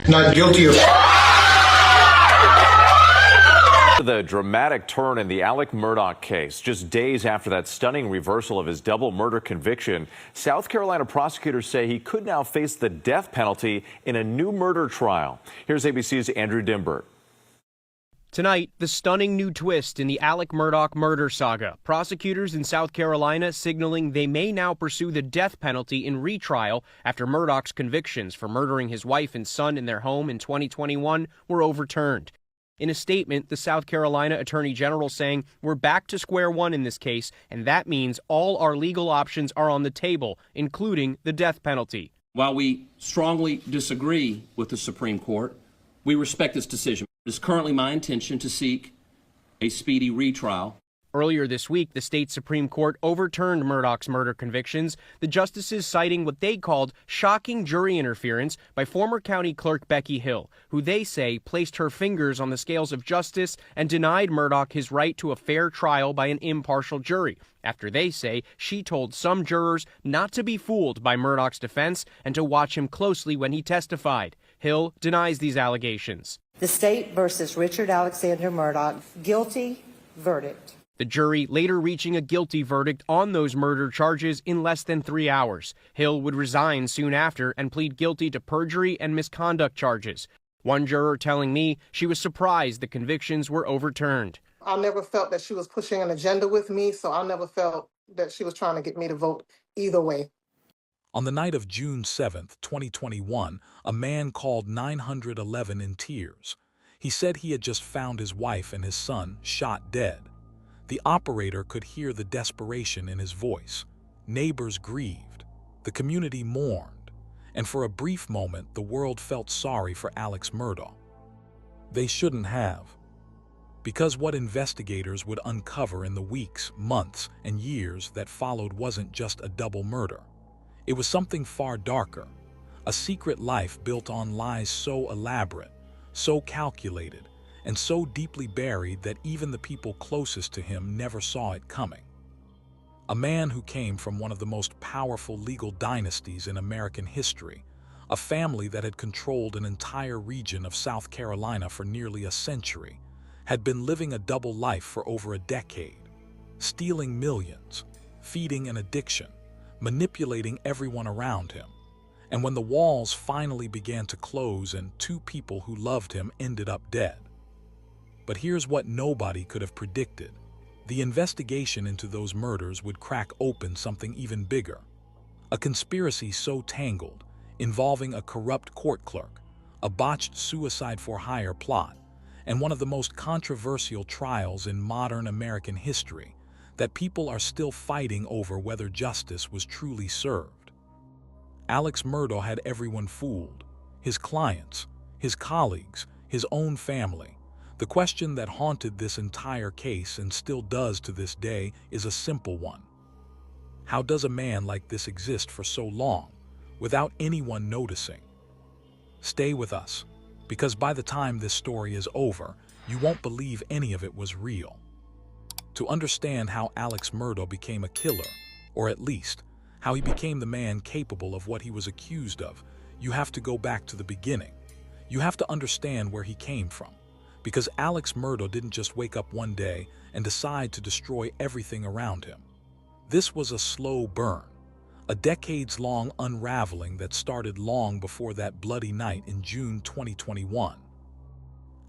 Not guilty of... The dramatic turn in the Alex Murdaugh case. Just days after that stunning reversal of his double murder conviction, South Carolina prosecutors say he could now face the death penalty in a new murder trial. Here's ABC's Andrew Dimbert. Tonight, the stunning new twist in the Alex Murdaugh murder saga. Prosecutors in South Carolina signaling they may now pursue the death penalty in retrial after Murdaugh's convictions for murdering his wife and son in their home in 2021 were overturned. In a statement, the South Carolina Attorney General saying, "We're back to square one in this case, and that means all our legal options are on the table, including the death penalty." While we strongly disagree with the Supreme Court, we respect this decision. It is currently my intention to seek a speedy retrial. Earlier this week, the state Supreme Court overturned Murdaugh's murder convictions, the justices citing what they called shocking jury interference by former county clerk Becky Hill, who they say placed her fingers on the scales of justice and denied Murdaugh his right to a fair trial by an impartial jury, after they say she told some jurors not to be fooled by Murdaugh's defense and to watch him closely when he testified. Hill denies these allegations. The state versus Richard Alexander Murdaugh, guilty verdict. The jury later reaching a guilty verdict on those murder charges in less than 3 hours. Hill would resign soon after and plead guilty to perjury and misconduct charges. One juror telling me she was surprised the convictions were overturned. I never felt that she was pushing an agenda with me, so I never felt that she was trying to get me to vote either way. On the night of June 7, 2021, a man called 911 in tears. He said he had just found his wife and his son shot dead. The operator could hear the desperation in his voice. Neighbors grieved. The community mourned. And for a brief moment, the world felt sorry for Alex Murdaugh. They shouldn't have. Because what investigators would uncover in the weeks, months, and years that followed wasn't just a double murder. It was something far darker. A secret life built on lies so elaborate, so calculated, and so deeply buried that even the people closest to him never saw it coming. A man who came from one of the most powerful legal dynasties in American history, a family that had controlled an entire region of South Carolina for nearly a century, had been living a double life for over a decade, stealing millions, feeding an addiction, manipulating everyone around him. And when the walls finally began to close and two people who loved him ended up dead. But here's what nobody could have predicted. The investigation into those murders would crack open something even bigger. A conspiracy so tangled, involving a corrupt court clerk, a botched suicide-for-hire plot, and one of the most controversial trials in modern American history, that people are still fighting over whether justice was truly served. Alex Murdaugh had everyone fooled. His clients, his colleagues, his own family. The question that haunted this entire case and still does to this day is a simple one. How does a man like this exist for so long, without anyone noticing? Stay with us, because by the time this story is over, you won't believe any of it was real. To understand how Alex Murdaugh became a killer, or at least, how he became the man capable of what he was accused of, you have to go back to the beginning. You have to understand where he came from. Because Alex Murdaugh didn't just wake up one day and decide to destroy everything around him. This was a slow burn, a decades-long unraveling that started long before that bloody night in June 2021.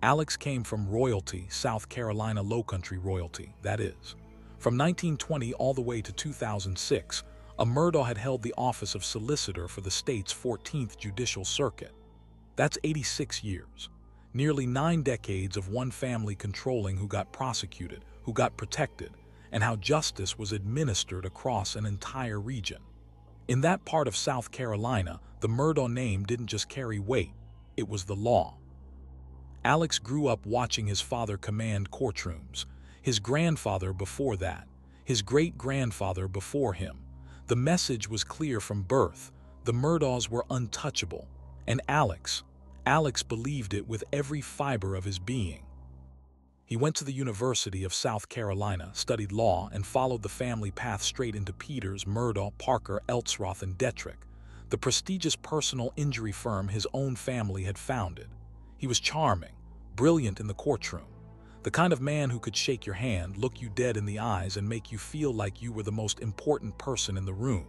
Alex came from royalty, South Carolina Lowcountry royalty, that is. From 1920 all the way to 2006, Murdaugh had held the office of solicitor for the state's 14th Judicial Circuit. That's 86 years. Nearly 9 decades of one family controlling who got prosecuted, who got protected, and how justice was administered across an entire region. In that part of South Carolina, the Murdaugh name didn't just carry weight, it was the law. Alex grew up watching his father command courtrooms, his grandfather before that, his great-grandfather before him. The message was clear from birth. The Murdaughs were untouchable, and Alex believed it with every fiber of his being. He went to the University of South Carolina, studied law, and followed the family path straight into Peters, Murdaugh, Parker, Ellsworth, and Detrick, the prestigious personal injury firm his own family had founded. He was charming, brilliant in the courtroom, the kind of man who could shake your hand, look you dead in the eyes, and make you feel like you were the most important person in the room.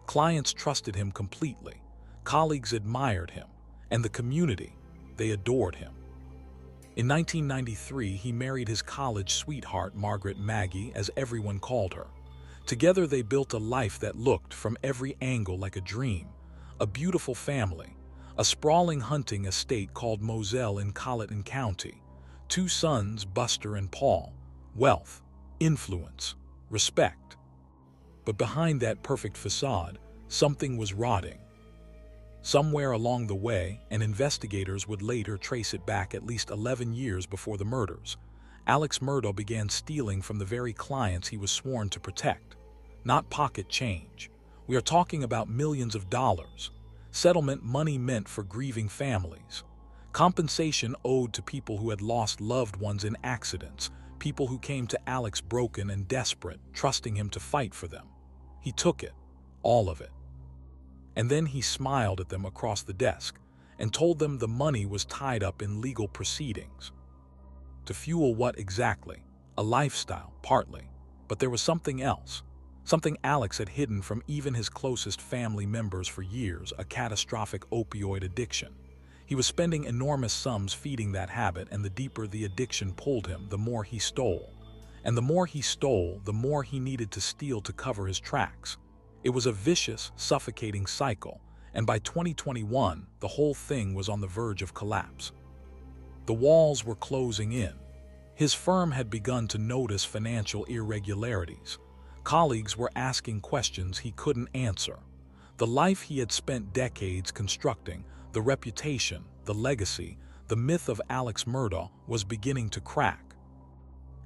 Clients trusted him completely, colleagues admired him, and the community, they adored him. In 1993, he married his college sweetheart, Maggie, as everyone called her. Together they built a life that looked, from every angle, like a dream. A beautiful family, a sprawling hunting estate called Moselle in Colleton County, 2 sons, Buster and Paul, wealth, influence, respect. But behind that perfect facade, something was rotting. Somewhere along the way, and investigators would later trace it back at least 11 years before the murders, Alex Murdaugh began stealing from the very clients he was sworn to protect. Not pocket change. We are talking about millions of dollars. Settlement money meant for grieving families. Compensation owed to people who had lost loved ones in accidents, people who came to Alex broken and desperate, trusting him to fight for them. He took it, all of it. And then he smiled at them across the desk and told them the money was tied up in legal proceedings. To fuel what exactly? A lifestyle, partly. But there was something else. Something Alex had hidden from even his closest family members for years, a catastrophic opioid addiction. He was spending enormous sums feeding that habit, and the deeper the addiction pulled him, the more he stole. And the more he stole, the more he needed to steal to cover his tracks. It was a vicious, suffocating cycle, and by 2021, the whole thing was on the verge of collapse. The walls were closing in. His firm had begun to notice financial irregularities. Colleagues were asking questions he couldn't answer. The life he had spent decades constructing, the reputation, the legacy, the myth of Alex Murdaugh was beginning to crack.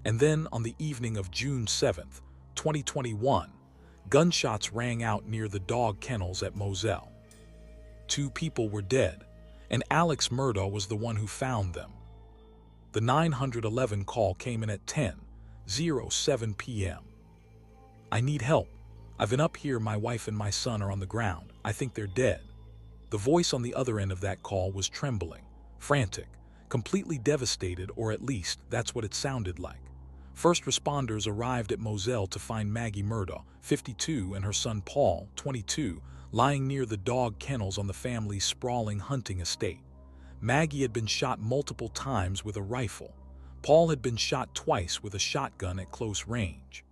And then, on the evening of June 7th, 2021, gunshots rang out near the dog kennels at Moselle. 2 people were dead, and Alex Murdaugh was the one who found them. The 911 call came in at 10:07 p.m. "I need help. I've been up here, my wife and my son are on the ground. I think they're dead." The voice on the other end of that call was trembling, frantic, completely devastated, or at least that's what it sounded like. First responders arrived at Moselle to find Maggie Murdaugh, 52, and her son Paul, 22, lying near the dog kennels on the family's sprawling hunting estate. Maggie had been shot multiple times with a rifle. Paul had been shot twice with a shotgun at close range.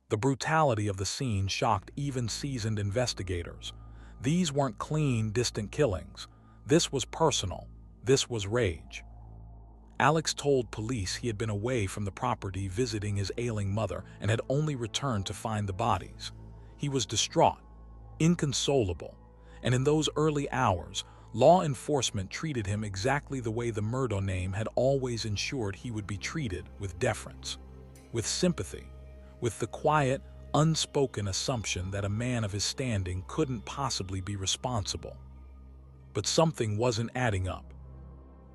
The brutality of the scene shocked even seasoned investigators. These weren't clean, distant killings. This was personal. This was rage. Alex told police he had been away from the property visiting his ailing mother and had only returned to find the bodies. He was distraught, inconsolable, and in those early hours, law enforcement treated him exactly the way the Murdaugh name had always ensured he would be treated, with deference, with sympathy, with the quiet, unspoken assumption that a man of his standing couldn't possibly be responsible. But something wasn't adding up.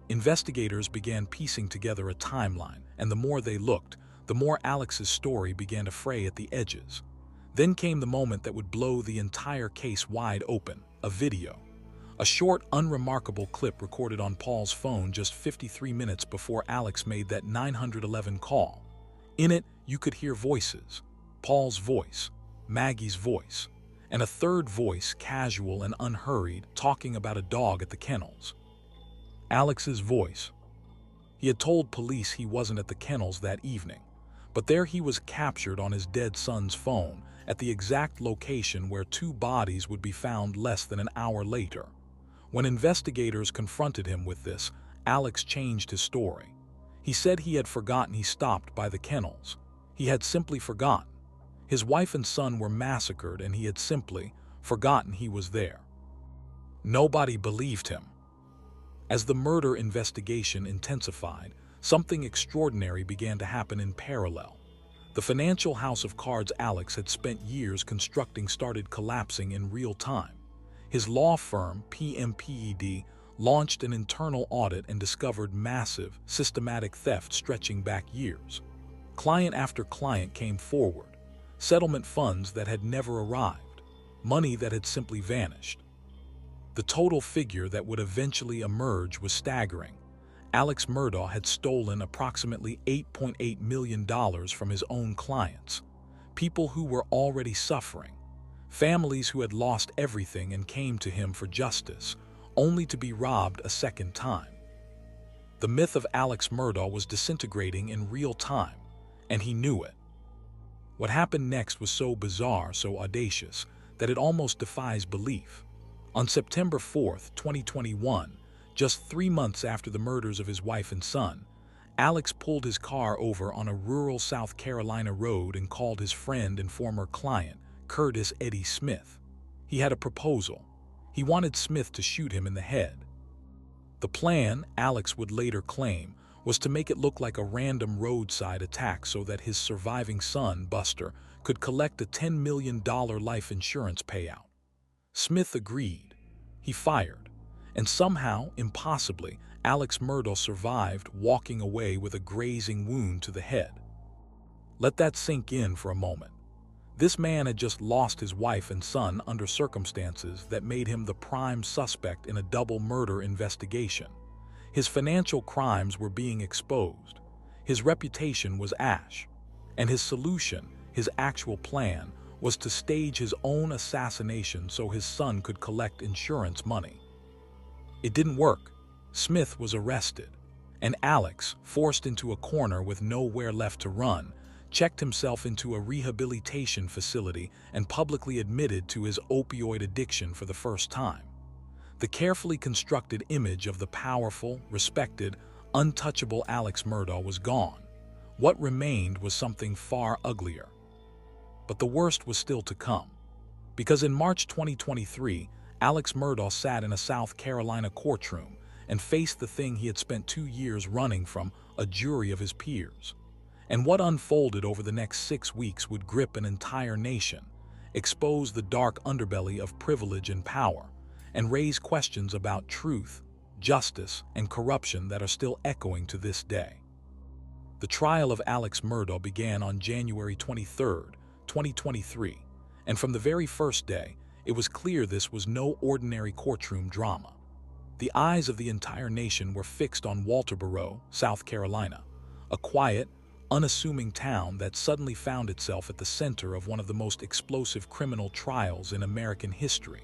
Investigators began piecing together a timeline, and the more they looked, the more Alex's story began to fray at the edges. Then came the moment that would blow the entire case wide open: a video. A short, unremarkable clip recorded on Paul's phone just 53 minutes before Alex made that 911 call. In it, you could hear voices: Paul's voice, Maggie's voice, and a third voice, casual and unhurried, talking about a dog at the kennels. Alex's voice. He had told police he wasn't at the kennels that evening, but there he was, captured on his dead son's phone at the exact location where 2 bodies would be found less than an hour later. When investigators confronted him with this, Alex changed his story. He said he had forgotten he stopped by the kennels. He had simply forgotten. His wife and son were massacred, and he had simply forgotten he was there. Nobody believed him. As the murder investigation intensified, something extraordinary began to happen in parallel. The financial house of cards Alex had spent years constructing started collapsing in real time. His law firm, PMPED, launched an internal audit and discovered massive, systematic theft stretching back years. Client after client came forward. Settlement funds that had never arrived. Money that had simply vanished. The total figure that would eventually emerge was staggering. Alex Murdaugh had stolen approximately $8.8 million from his own clients, people who were already suffering, families who had lost everything and came to him for justice, only to be robbed a second time. The myth of Alex Murdaugh was disintegrating in real time, and he knew it. What happened next was so bizarre, so audacious, that it almost defies belief. On September 4, 2021, just 3 months after the murders of his wife and son, Alex pulled his car over on a rural South Carolina road and called his friend and former client, Curtis Eddie Smith. He had a proposal. He wanted Smith to shoot him in the head. The plan, Alex would later claim, was to make it look like a random roadside attack so that his surviving son, Buster, could collect a $10 million life insurance payout. Smith agreed. He fired. And somehow, impossibly, Alex Murdaugh survived, walking away with a grazing wound to the head. Let that sink in for a moment. This man had just lost his wife and son under circumstances that made him the prime suspect in a double murder investigation. His financial crimes were being exposed. His reputation was ash. And his solution, his actual plan, was to stage his own assassination so his son could collect insurance money. It didn't work. Smith was arrested, and Alex, forced into a corner with nowhere left to run, checked himself into a rehabilitation facility and publicly admitted to his opioid addiction for the first time. The carefully constructed image of the powerful, respected, untouchable Alex Murdaugh was gone. What remained was something far uglier. But the worst was still to come, because in March 2023, Alex Murdaugh sat in a South Carolina courtroom and faced the thing he had spent 2 years running from, a jury of his peers. And what unfolded over the next 6 weeks would grip an entire nation, expose the dark underbelly of privilege and power, and raise questions about truth, justice, and corruption that are still echoing to this day. The trial of Alex Murdaugh began on January 23, 2023, and from the very first day, it was clear this was no ordinary courtroom drama. The eyes of the entire nation were fixed on Walterboro, South Carolina, a quiet, unassuming town that suddenly found itself at the center of one of the most explosive criminal trials in American history.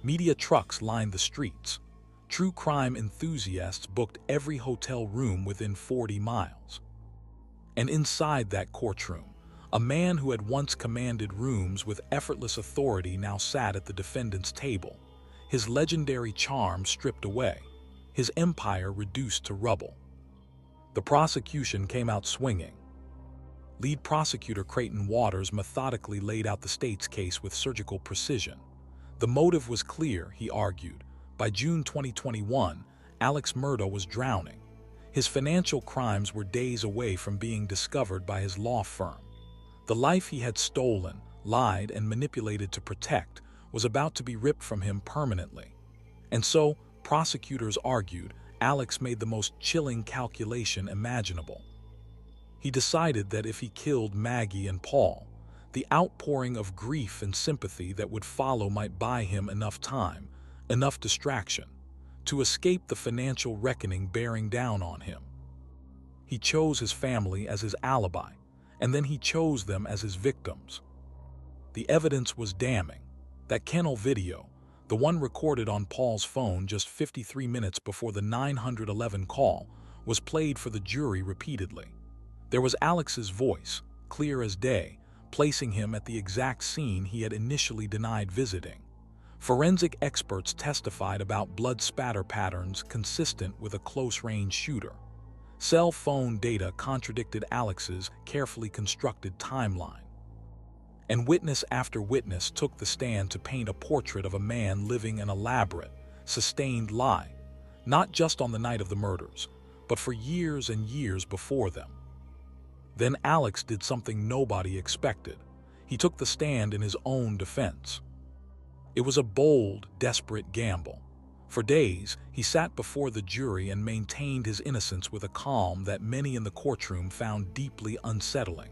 Media trucks lined the streets. True crime enthusiasts booked every hotel room within 40 miles. And inside that courtroom, a man who had once commanded rooms with effortless authority now sat at the defendant's table, his legendary charm stripped away, his empire reduced to rubble. The prosecution came out swinging. Lead prosecutor Creighton Waters methodically laid out the state's case with surgical precision. The motive was clear, he argued. By June 2021, Alex Murdaugh was drowning. His financial crimes were days away from being discovered by his law firm. The life he had stolen, lied, and manipulated to protect was about to be ripped from him permanently. And so, prosecutors argued, Alex made the most chilling calculation imaginable. He decided that if he killed Maggie and Paul, the outpouring of grief and sympathy that would follow might buy him enough time, enough distraction, to escape the financial reckoning bearing down on him. He chose his family as his alibi, and then he chose them as his victims. The evidence was damning. That kennel video, the one recorded on Paul's phone just 53 minutes before the 911 call, was played for the jury repeatedly. There was Alex's voice, clear as day, placing him at the exact scene he had initially denied visiting. Forensic experts testified about blood spatter patterns consistent with a close-range shooter. Cell phone data contradicted Alex's carefully constructed timeline. And witness after witness took the stand to paint a portrait of a man living an elaborate, sustained lie, not just on the night of the murders, but for years and years before them. Then Alex did something nobody expected. He took the stand in his own defense. It was a bold, desperate gamble. For days, he sat before the jury and maintained his innocence with a calm that many in the courtroom found deeply unsettling.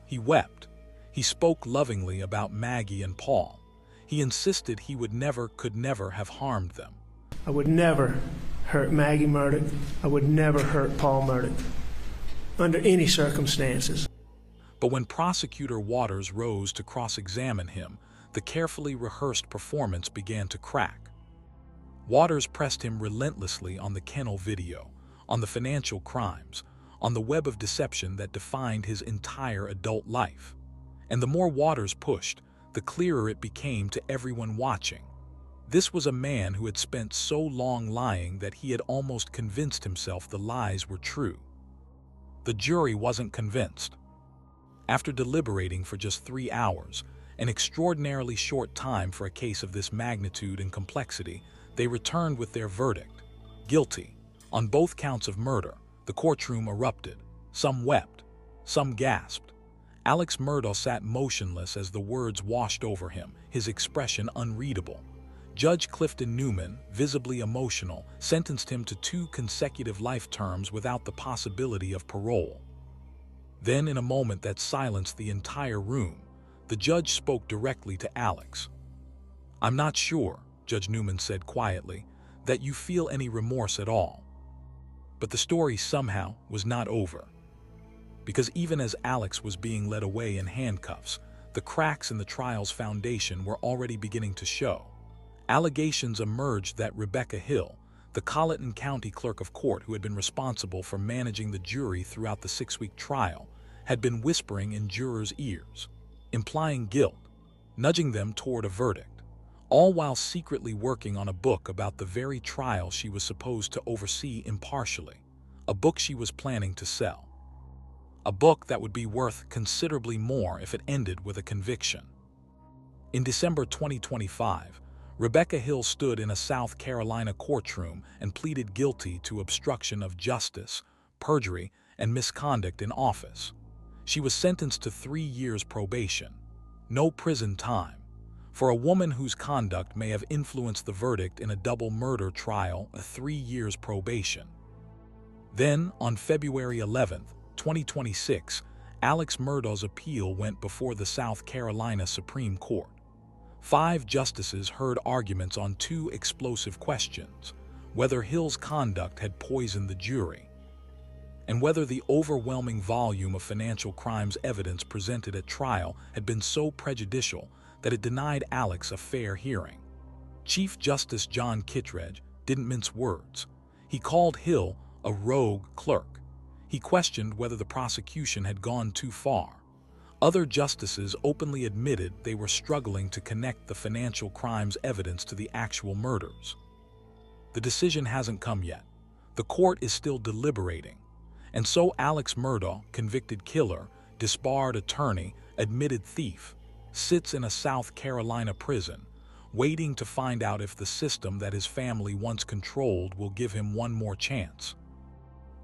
He wept. He spoke lovingly about Maggie and Paul. He insisted he could never have harmed them. I would never hurt Maggie Murdaugh. I would never hurt Paul Murdaugh, under any circumstances. But when Prosecutor Waters rose to cross-examine him, the carefully rehearsed performance began to crack. Waters pressed him relentlessly on the kennel video, on the financial crimes, on the web of deception that defined his entire adult life. And the more Waters pushed, the clearer it became to everyone watching. This was a man who had spent so long lying that he had almost convinced himself the lies were true. The jury wasn't convinced. After deliberating for just 3 hours, an extraordinarily short time for a case of this magnitude and complexity, they returned with their verdict: guilty. On both counts of murder, the courtroom erupted. Some wept, some gasped. Alex Murdaugh sat motionless as the words washed over him, his expression unreadable. Judge Clifton Newman, visibly emotional, sentenced him to 2 consecutive life terms without the possibility of parole. Then, in a moment that silenced the entire room, the judge spoke directly to Alex. "I'm not sure," Judge Newman said quietly, "that you feel any remorse at all." But the story somehow was not over. Because even as Alex was being led away in handcuffs, the cracks in the trial's foundation were already beginning to show. Allegations emerged that Rebecca Hill, the Colleton County Clerk of Court who had been responsible for managing the jury throughout the 6-week trial, had been whispering in jurors' ears, implying guilt, nudging them toward a verdict, all while secretly working on a book about the very trial she was supposed to oversee impartially, a book she was planning to sell. A book that would be worth considerably more if it ended with a conviction. In December 2025, Rebecca Hill stood in a South Carolina courtroom and pleaded guilty to obstruction of justice, perjury, and misconduct in office. She was sentenced to 3 years probation, no prison time. For a woman whose conduct may have influenced the verdict in a double murder trial, 3 years probation. Then, on February 11, 2026, Alex Murdaugh's appeal went before the South Carolina Supreme Court. 5 justices heard arguments on 2 explosive questions: whether Hill's conduct had poisoned the jury, and whether the overwhelming volume of financial crimes evidence presented at trial had been so prejudicial that it denied Alex a fair hearing. Chief Justice John Kittredge didn't mince words. He called Hill a rogue clerk. He questioned whether the prosecution had gone too far. Other justices openly admitted they were struggling to connect the financial crimes evidence to the actual murders. The decision hasn't come yet. The court is still deliberating. And so Alex Murdaugh, convicted killer, disbarred attorney, admitted thief, sits in a South Carolina prison, waiting to find out if the system that his family once controlled will give him one more chance.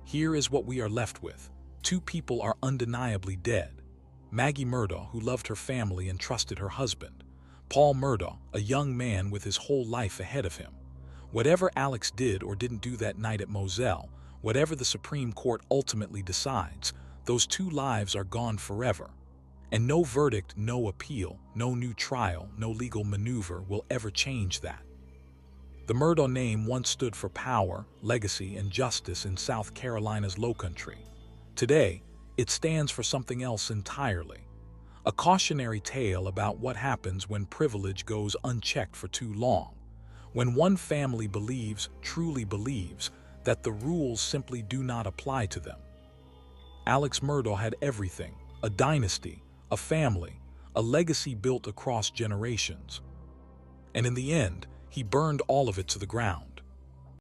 Here is what we are left with. 2 people are undeniably dead. Maggie Murdaugh, who loved her family and trusted her husband. Paul Murdaugh, a young man with his whole life ahead of him. Whatever Alex did or didn't do that night at Moselle, whatever the Supreme Court ultimately decides, those 2 lives are gone forever. And no verdict, no appeal, no new trial, no legal maneuver will ever change that. The Murdaugh name once stood for power, legacy, and justice in South Carolina's Lowcountry. Today, it stands for something else entirely. A cautionary tale about what happens when privilege goes unchecked for too long. When one family believes, truly believes, that the rules simply do not apply to them. Alex Murdaugh had everything: a dynasty, a family, a legacy built across generations. And in the end, he burned all of it to the ground.